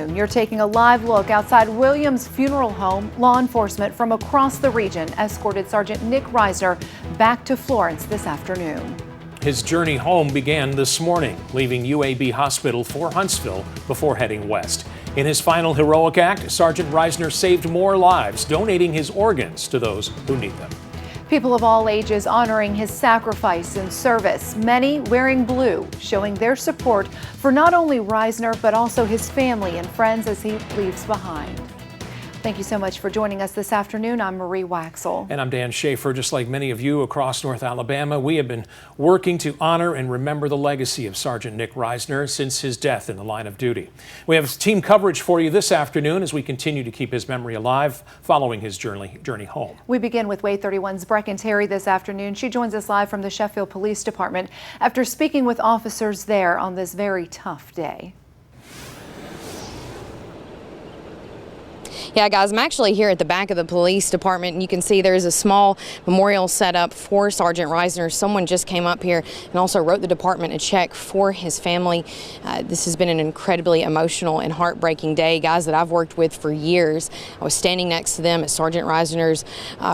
You're taking a live look outside Williams Funeral Home. Law enforcement from across the region escorted Sergeant Nick Risner back to Florence this afternoon. His journey home began this morning, leaving UAB Hospital for Huntsville before heading west. In his final heroic act, Sergeant Risner saved more lives, donating his organs to those who need them. People of all ages honoring his sacrifice and service, many wearing blue, showing their support for not only Risner, but also his family and friends as he leaves behind. Thank you so much for joining us this afternoon. I'm Marie Waxel. And I'm Dan Schaefer. Just like many of you across North Alabama, we have been working to honor and remember the legacy of Sergeant Nick Risner since his death in the line of duty. We have team coverage for you this afternoon as we continue to keep his memory alive following his journey home. We begin with Wave 31's Brecken Terry this afternoon. She joins us live from the Sheffield Police Department after speaking with officers there on this very tough day. Yeah, guys, I'm actually here at the back of the police department, and you can see there's a small memorial set up for Sergeant Risner. Someone just came up here and also wrote the department a check for his family. This has been an incredibly emotional and heartbreaking day. Guys that I've worked with for years, I was standing next to them as Sergeant Risner's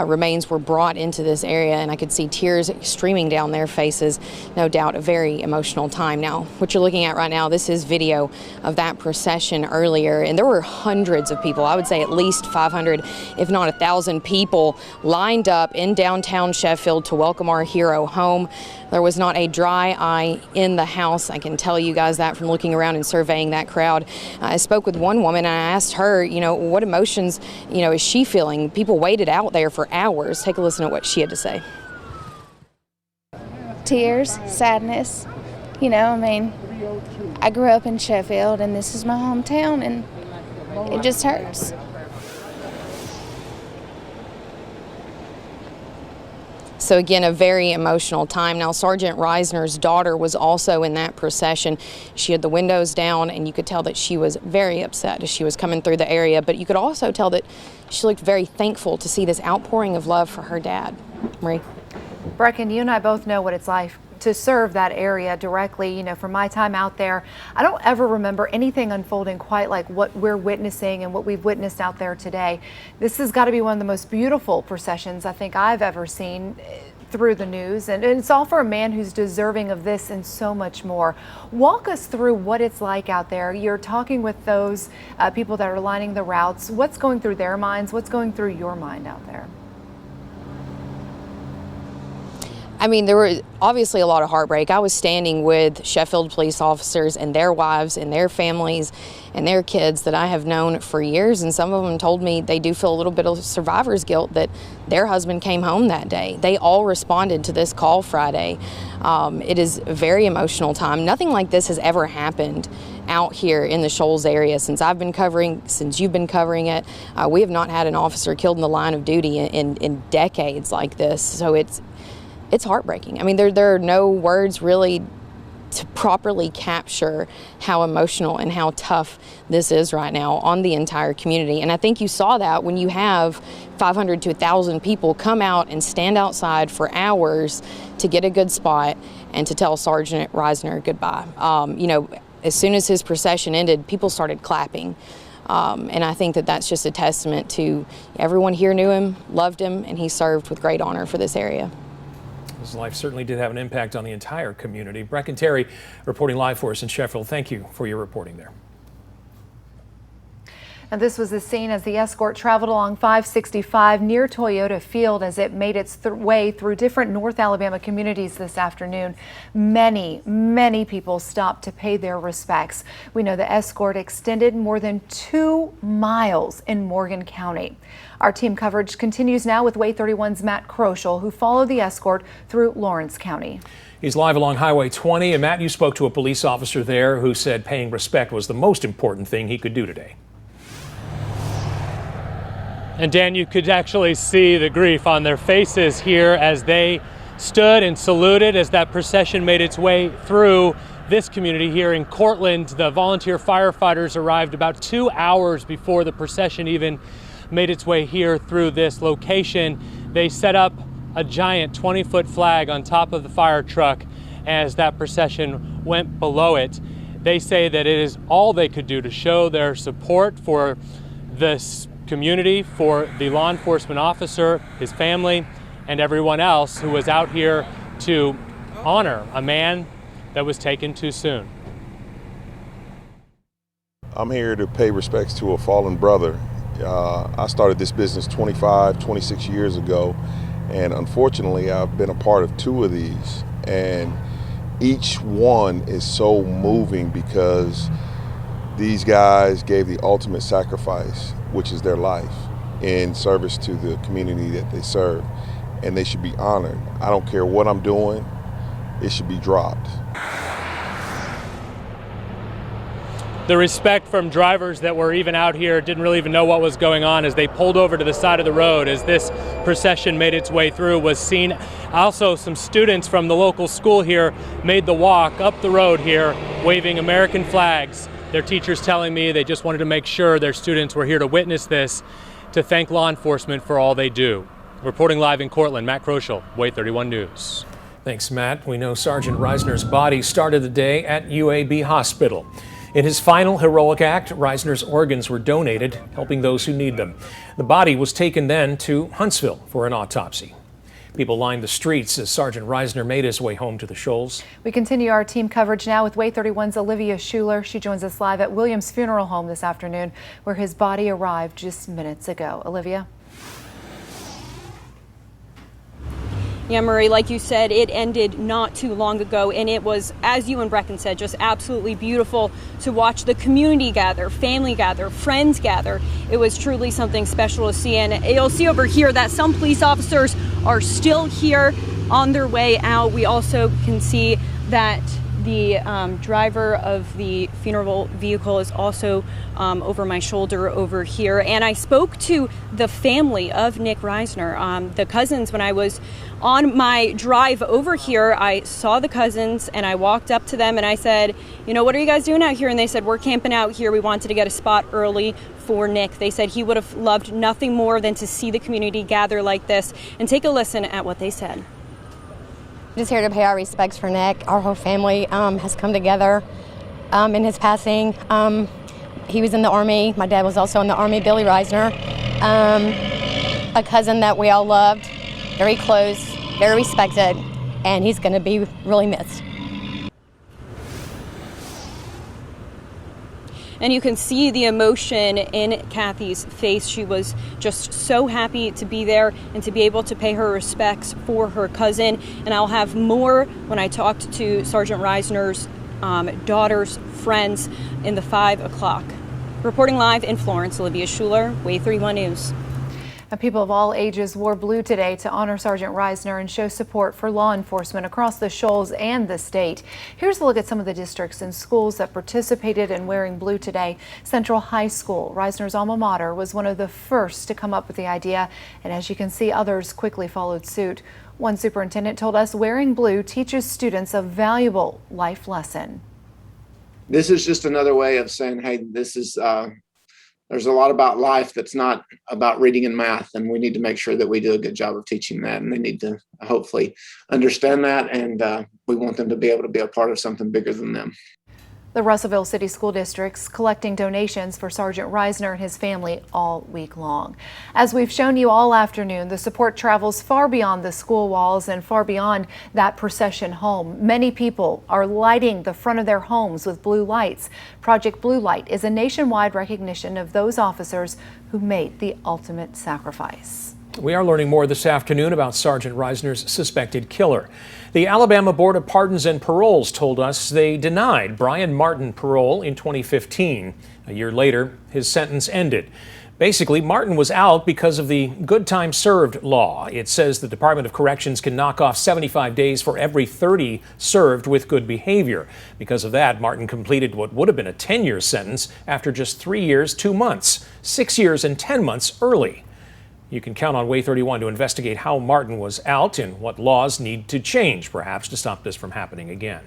remains were brought into this area, and I could see tears streaming down their faces. No doubt a very emotional time. Now, what you're looking at right now, this is video of that procession earlier, and there were hundreds of people. I would say at least 500, if not 1,000 people lined up in downtown Sheffield to welcome our hero home. There was not a dry eye in the house. I can tell you guys that from looking around and surveying that crowd. I spoke with one woman and I asked her, what emotions, is she feeling? People waited out there for hours. Take a listen to what she had to say. Tears, sadness. I grew up in Sheffield and this is my hometown, and it just hurts. So again, a very emotional time. Now, Sergeant Risner's daughter was also in that procession. She had the windows down, and you could tell that she was very upset as she was coming through the area, but you could also tell that she looked very thankful to see this outpouring of love for her dad. Marie? Brecken, you and I both know what it's like to serve that area directly. From my time out there, I don't ever remember anything unfolding quite like what we're witnessing and what we've witnessed out there today. This has got to be one of the most beautiful processions I think I've ever seen through the news, and it's all for a man who's deserving of this and so much more. Walk us through what it's like out there. You're talking with those people that are lining the routes. What's going through their minds? What's going through your mind out there? There were obviously a lot of heartbreak. I was standing with Sheffield police officers and their wives and their families and their kids that I have known for years, and some of them told me they do feel a little bit of survivor's guilt that their husband came home that day. They all responded to this call Friday. It is a very emotional time. Nothing like this has ever happened out here in the Shoals area since you've been covering it. We have not had an officer killed in the line of duty in decades like this, so it's heartbreaking. There are no words really to properly capture how emotional and how tough this is right now on the entire community. And I think you saw that when you have 500 to 1,000 people come out and stand outside for hours to get a good spot and to tell Sergeant Risner goodbye. As soon as his procession ended, people started clapping. And I think that that's just a testament to everyone here knew him, loved him, and he served with great honor for this area. His life certainly did have an impact on the entire community. Brecken Terry reporting live for us in Sheffield. Thank you for your reporting there. And this was the scene as the escort traveled along 565 near Toyota Field as it made its way through different North Alabama communities this afternoon. Many people stopped to pay their respects. We know the escort extended more than 2 miles in Morgan County. Our team coverage continues now with Wave 31's Matt Kroschel, who followed the escort through Lawrence County. He's live along Highway 20. And Matt, you spoke to a police officer there who said paying respect was the most important thing he could do today. And Dan, you could actually see the grief on their faces here as they stood and saluted as that procession made its way through this community here in Cortland. The volunteer firefighters arrived about 2 hours before the procession even made its way here through this location. They set up a giant 20-foot flag on top of the fire truck as that procession went below it. They say that it is all they could do to show their support for this community, for the law enforcement officer, his family, and everyone else who was out here to honor a man that was taken too soon. I'm here to pay respects to a fallen brother. I started this business 26 years ago, and unfortunately I've been a part of 2 of these, and each one is so moving because these guys gave the ultimate sacrifice, which is their life, in service to the community that they serve, and they should be honored. I don't care what I'm doing, it should be dropped. The respect from drivers that were even out here didn't really even know what was going on as they pulled over to the side of the road as this procession made its way through was seen. Also, some students from the local school here made the walk up the road here waving American flags. Their teachers telling me they just wanted to make sure their students were here to witness this, to thank law enforcement for all they do. Reporting live in Cortland, Matt Kroschel, Way 31 News. Thanks, Matt. We know Sergeant Risner's body started the day at UAB Hospital. In his final heroic act, Risner's organs were donated, helping those who need them. The body was taken then to Huntsville for an autopsy. People lined the streets as Sergeant Risner made his way home to the Shoals. We continue our team coverage now with Way 31's Olivia Schuler. She joins us live at Williams Funeral Home this afternoon, where his body arrived just minutes ago. Olivia? Yeah, Murray, like you said, it ended not too long ago, and it was, as you and Brecken said, just absolutely beautiful to watch the community gather, family gather, friends gather. It was truly something special to see, and you'll see over here that some police officers are still here on their way out. We also can see that the driver of the funeral vehicle is also over my shoulder over here. And I spoke to the family of Nick Risner, the cousins. When I was on my drive over here, I saw the cousins and I walked up to them and I said, you know, what are you guys doing out here? And they said, we're camping out here. We wanted to get a spot early for Nick. They said he would have loved nothing more than to see the community gather like this. And take a listen at what they said. Just here to pay our respects for Nick. Our whole family has come together in his passing. He was in the Army. My dad was also in the Army, Billy Risner. A cousin that we all loved, very close, very respected, and he's going to be really missed. And you can see the emotion in Kathy's face. She was just so happy to be there and to be able to pay her respects for her cousin. And I'll have more when I talked to Sergeant Risner's daughter's friends in the 5 o'clock. Reporting live in Florence, Olivia Schuler, Way 31 News. People of all ages wore blue today to honor Sergeant Risner and show support for law enforcement across the Shoals and the state. Here's a look at some of the districts and schools that participated in wearing blue today. Central High School, Risner's alma mater, was one of the first to come up with the idea, and as you can see, others quickly followed suit. One superintendent told us wearing blue teaches students a valuable life lesson. This is just another way of saying, hey, this is there's a lot about life that's not about reading and math, and we need to make sure that we do a good job of teaching that, and they need to hopefully understand that, and we want them to be able to be a part of something bigger than them. The Russellville City School District's collecting donations for Sergeant Risner and his family all week long. As we've shown you all afternoon, the support travels far beyond the school walls and far beyond that procession home. Many people are lighting the front of their homes with blue lights. Project Blue Light is a nationwide recognition of those officers who made the ultimate sacrifice. We are learning more this afternoon about Sergeant Risner's suspected killer. The Alabama Board of Pardons and Paroles told us they denied Brian Martin parole in 2015. A year later, his sentence ended. Basically, Martin was out because of the good time served law. It says the Department of Corrections can knock off 75 days for every 30 served with good behavior. Because of that, Martin completed what would have been a 10-year sentence after just 3 years, 2 months, 6 years and 10 months early. You can count on Way 31 to investigate how Martin was out and what laws need to change, perhaps, to stop this from happening again.